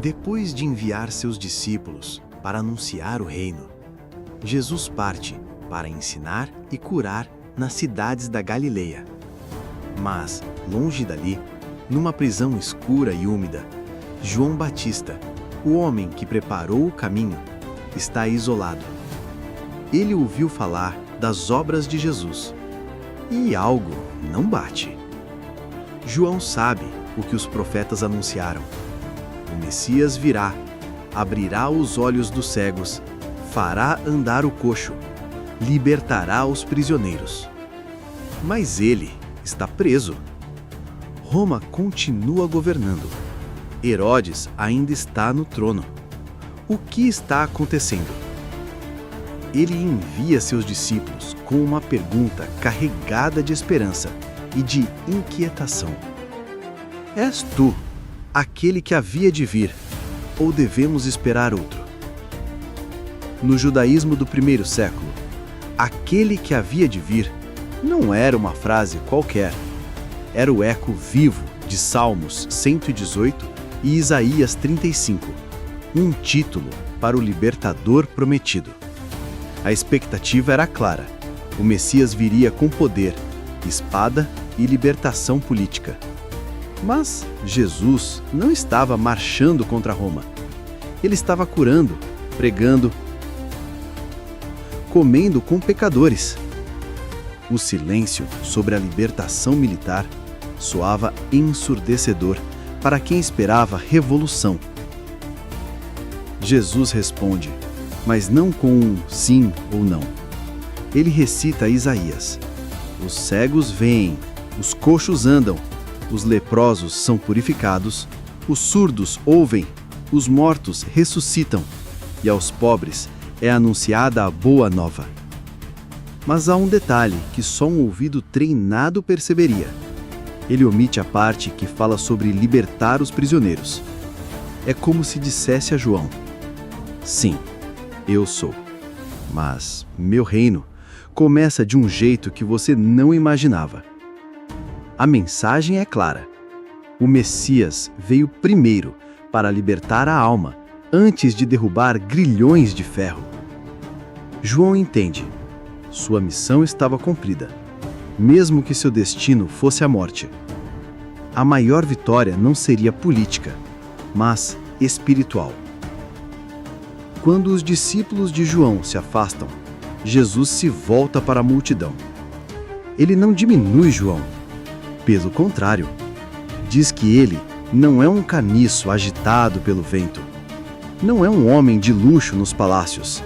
Depois de enviar seus discípulos para anunciar o reino, Jesus parte para ensinar e curar nas cidades da Galileia. Mas, longe dali, numa prisão escura e úmida, João Batista, o homem que preparou o caminho, está isolado. Ele ouviu falar das obras de Jesus e algo não bate. João sabe o que os profetas anunciaram. O Messias virá, abrirá os olhos dos cegos, fará andar o coxo, libertará os prisioneiros. Mas ele está preso. Roma continua governando. Herodes ainda está no trono. O que está acontecendo? Ele envia seus discípulos com uma pergunta carregada de esperança e de inquietação. És tu aquele que havia de vir, ou devemos esperar outro? No judaísmo do primeiro século, aquele que havia de vir não era uma frase qualquer. Era o eco vivo de Salmos 118 e Isaías 35, um título para o libertador prometido. A expectativa era clara: o Messias viria com poder, espada e libertação política. Mas Jesus não estava marchando contra Roma. Ele estava curando, pregando, comendo com pecadores. O silêncio sobre a libertação militar soava ensurdecedor para quem esperava revolução. Jesus responde, mas não com um sim ou não. Ele recita Isaías: os cegos veem, os coxos andam, os leprosos são purificados, os surdos ouvem, os mortos ressuscitam, e aos pobres é anunciada a boa nova. Mas há um detalhe que só um ouvido treinado perceberia. Ele omite a parte que fala sobre libertar os prisioneiros. É como se dissesse a João: sim, eu sou, mas meu reino começa de um jeito que você não imaginava. A mensagem é clara. O Messias veio primeiro para libertar a alma, antes de derrubar grilhões de ferro. João entende. Sua missão estava cumprida, mesmo que seu destino fosse a morte. A maior vitória não seria política, mas espiritual. Quando os discípulos de João se afastam, Jesus se volta para a multidão. Ele não diminui João. Pelo contrário, diz que ele não é um caniço agitado pelo vento. Não é um homem de luxo nos palácios.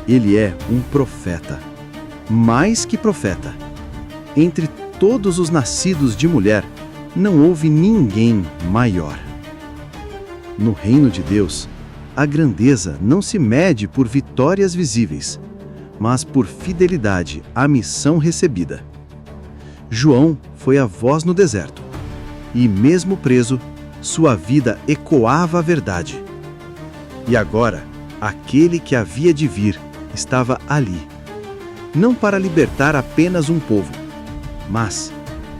Ele é um profeta. Mais que profeta. Entre todos os nascidos de mulher, não houve ninguém maior. No reino de Deus, a grandeza não se mede por vitórias visíveis, mas por fidelidade à missão recebida. João foi a voz no deserto, e mesmo preso, sua vida ecoava a verdade. E agora, aquele que havia de vir estava ali, não para libertar apenas um povo, mas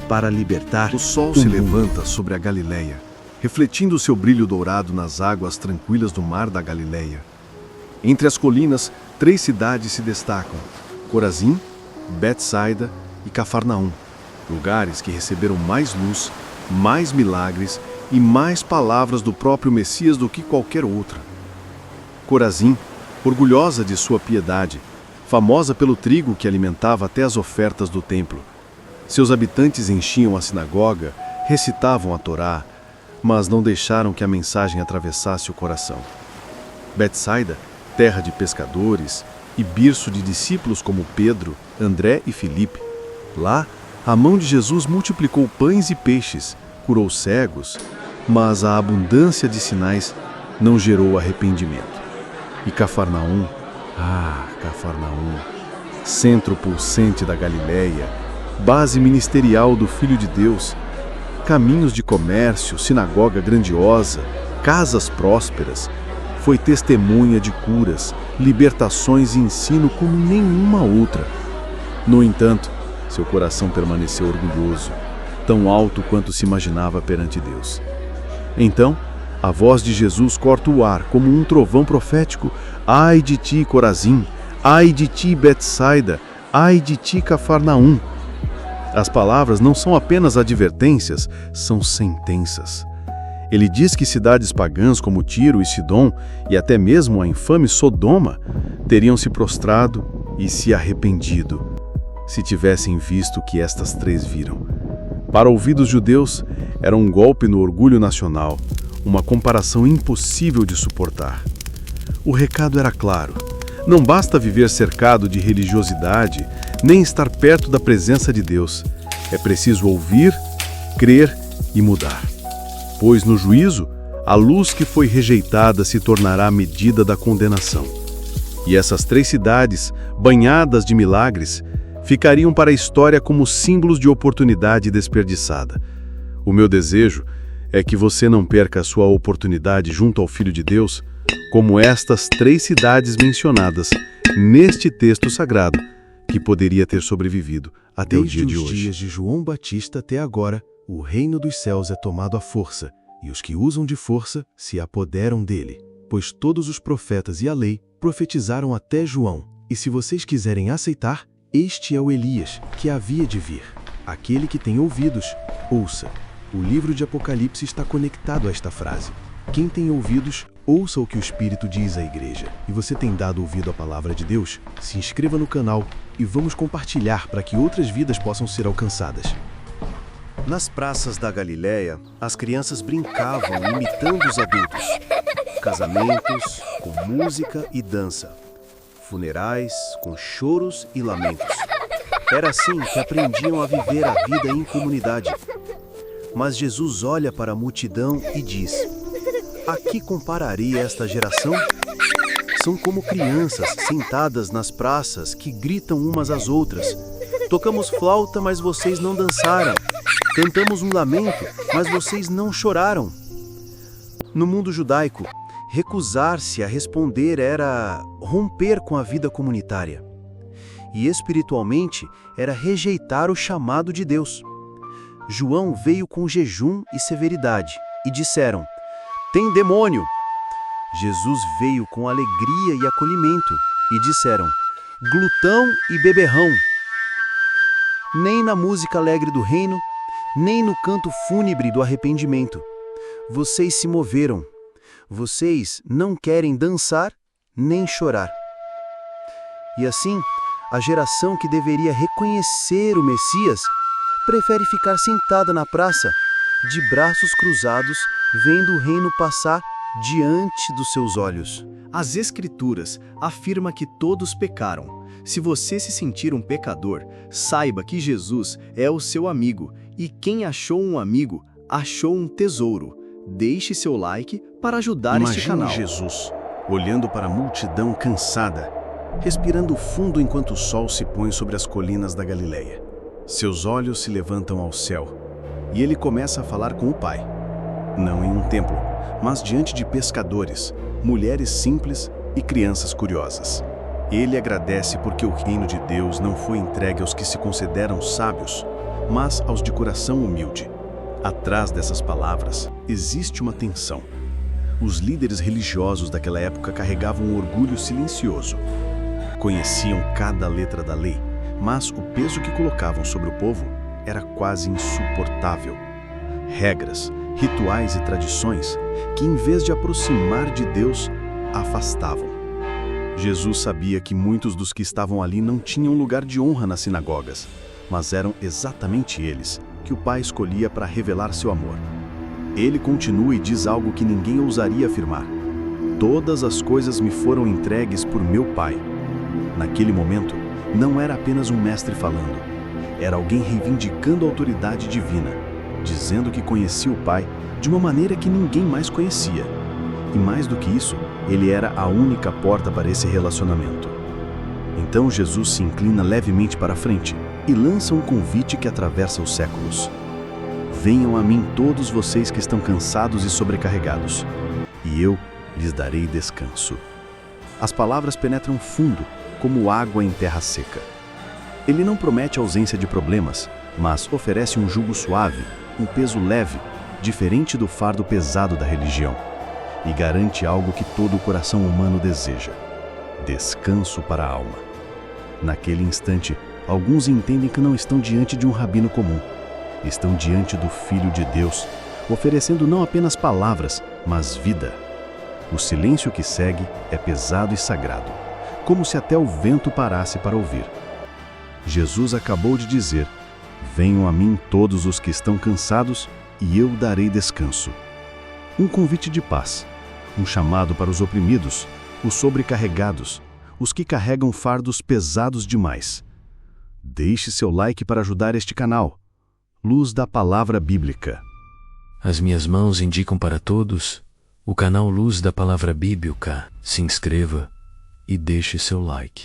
para libertar o sol o se mundo. levanta sobre a Galileia, refletindo seu brilho dourado nas águas tranquilas do mar da Galileia. Entre as colinas, 3 cidades se destacam: Corazim, Betsaida e Cafarnaum, lugares que receberam mais luz, mais milagres e mais palavras do próprio Messias do que qualquer outra. Corazim, orgulhosa de sua piedade, famosa pelo trigo que alimentava até as ofertas do templo. Seus habitantes enchiam a sinagoga, recitavam a Torá, mas não deixaram que a mensagem atravessasse o coração. Betsaida, terra de pescadores e berço de discípulos como Pedro, André e Filipe. Lá, a mão de Jesus multiplicou pães e peixes, curou cegos, mas a abundância de sinais não gerou arrependimento. E Cafarnaum, Cafarnaum, centro pulsante da Galileia, base ministerial do Filho de Deus, caminhos de comércio, sinagoga grandiosa, casas prósperas, foi testemunha de curas, libertações e ensino como nenhuma outra. No entanto, seu coração permaneceu orgulhoso, tão alto quanto se imaginava perante Deus. Então, A voz de Jesus corta o ar como um trovão profético. Ai de ti, Corazim! Ai de ti, Betsaida! Ai de ti, Cafarnaum! As palavras não são apenas advertências, são sentenças. Ele diz que cidades pagãs como Tiro e Sidom, e até mesmo a infame Sodoma, teriam se prostrado e se arrependido, se tivessem visto o que estas três viram. Para ouvidos judeus, era um golpe no orgulho nacional, uma comparação impossível de suportar. O recado era claro: não basta viver cercado de religiosidade, nem estar perto da presença de Deus. É preciso ouvir, crer e mudar. Pois no juízo, a luz que foi rejeitada se tornará a medida da condenação. E essas três cidades, banhadas de milagres, ficariam para a história como símbolos de oportunidade desperdiçada. O meu desejo é que você não perca a sua oportunidade junto ao Filho de Deus, como estas três cidades mencionadas neste texto sagrado, que poderia ter sobrevivido até o dia de hoje. Desde os dias de João Batista até agora, o reino dos céus é tomado à força, e os que usam de força se apoderam dele. Pois todos os profetas e a lei profetizaram até João. E se vocês quiserem aceitar, este é o Elias, que havia de vir. Aquele que tem ouvidos, ouça. O livro de Apocalipse está conectado a esta frase. Quem tem ouvidos, ouça o que o Espírito diz à igreja. E você tem dado ouvido à palavra de Deus? Se inscreva no canal e vamos compartilhar para que outras vidas possam ser alcançadas. Nas praças da Galileia, as crianças brincavam imitando os adultos. Casamentos com música e dança. Funerais com choros e lamentos. Era assim que aprendiam a viver a vida em comunidade. Mas Jesus olha para a multidão e diz: a que compararei esta geração? São como crianças sentadas nas praças que gritam umas às outras. Tocamos flauta, mas vocês não dançaram. Cantamos um lamento, mas vocês não choraram. No mundo judaico, recusar-se a responder era romper com a vida comunitária. E espiritualmente era rejeitar o chamado de Deus. João veio com jejum e severidade, e disseram: tem demônio! Jesus veio com alegria e acolhimento, e disseram: glutão e beberrão! Nem na música alegre do reino, nem no canto fúnebre do arrependimento. Vocês se moveram. Vocês não querem dançar nem chorar. E assim, a geração que deveria reconhecer o Messias prefere ficar sentada na praça, de braços cruzados, vendo o reino passar diante dos seus olhos. As Escrituras afirmam que todos pecaram. Se você se sentir um pecador, saiba que Jesus é o seu amigo, e quem achou um amigo, achou um tesouro. Deixe seu like para ajudar este canal. Imagine Jesus, olhando para a multidão cansada, respirando fundo enquanto o sol se põe sobre as colinas da Galileia. Seus olhos se levantam ao céu, e ele começa a falar com o Pai. Não em um templo, mas diante de pescadores, mulheres simples e crianças curiosas. Ele agradece porque o reino de Deus não foi entregue aos que se consideram sábios, mas aos de coração humilde. Atrás dessas palavras, existe uma tensão. Os líderes religiosos daquela época carregavam um orgulho silencioso. Conheciam cada letra da lei, mas o peso que colocavam sobre o povo era quase insuportável. Regras, rituais e tradições que, em vez de aproximar de Deus, afastavam. Jesus sabia que muitos dos que estavam ali não tinham lugar de honra nas sinagogas, mas eram exatamente eles que o Pai escolhia para revelar seu amor. Ele continua e diz algo que ninguém ousaria afirmar: todas as coisas me foram entregues por meu Pai. Naquele momento, não era apenas um mestre falando, era alguém reivindicando a autoridade divina, dizendo que conhecia o Pai de uma maneira que ninguém mais conhecia. E mais do que isso, ele era a única porta para esse relacionamento. Então Jesus se inclina levemente para a frente e lança um convite que atravessa os séculos. Venham a mim todos vocês que estão cansados e sobrecarregados, e eu lhes darei descanso. As palavras penetram fundo, como água em terra seca. Ele não promete ausência de problemas, mas oferece um jugo suave, um peso leve, diferente do fardo pesado da religião, e garante algo que todo o coração humano deseja: descanso para a alma. Naquele instante, alguns entendem que não estão diante de um rabino comum. Estão diante do Filho de Deus, oferecendo não apenas palavras, mas vida. O silêncio que segue é pesado e sagrado, como se até o vento parasse para ouvir. Jesus acabou de dizer: venham a mim todos os que estão cansados, e eu darei descanso. Um convite de paz, um chamado para os oprimidos, os sobrecarregados, os que carregam fardos pesados demais. Deixe seu like para ajudar este canal. Luz da Palavra Bíblica. As minhas mãos indicam para todos o canal Luz da Palavra Bíblica. Se inscreva e deixe seu like.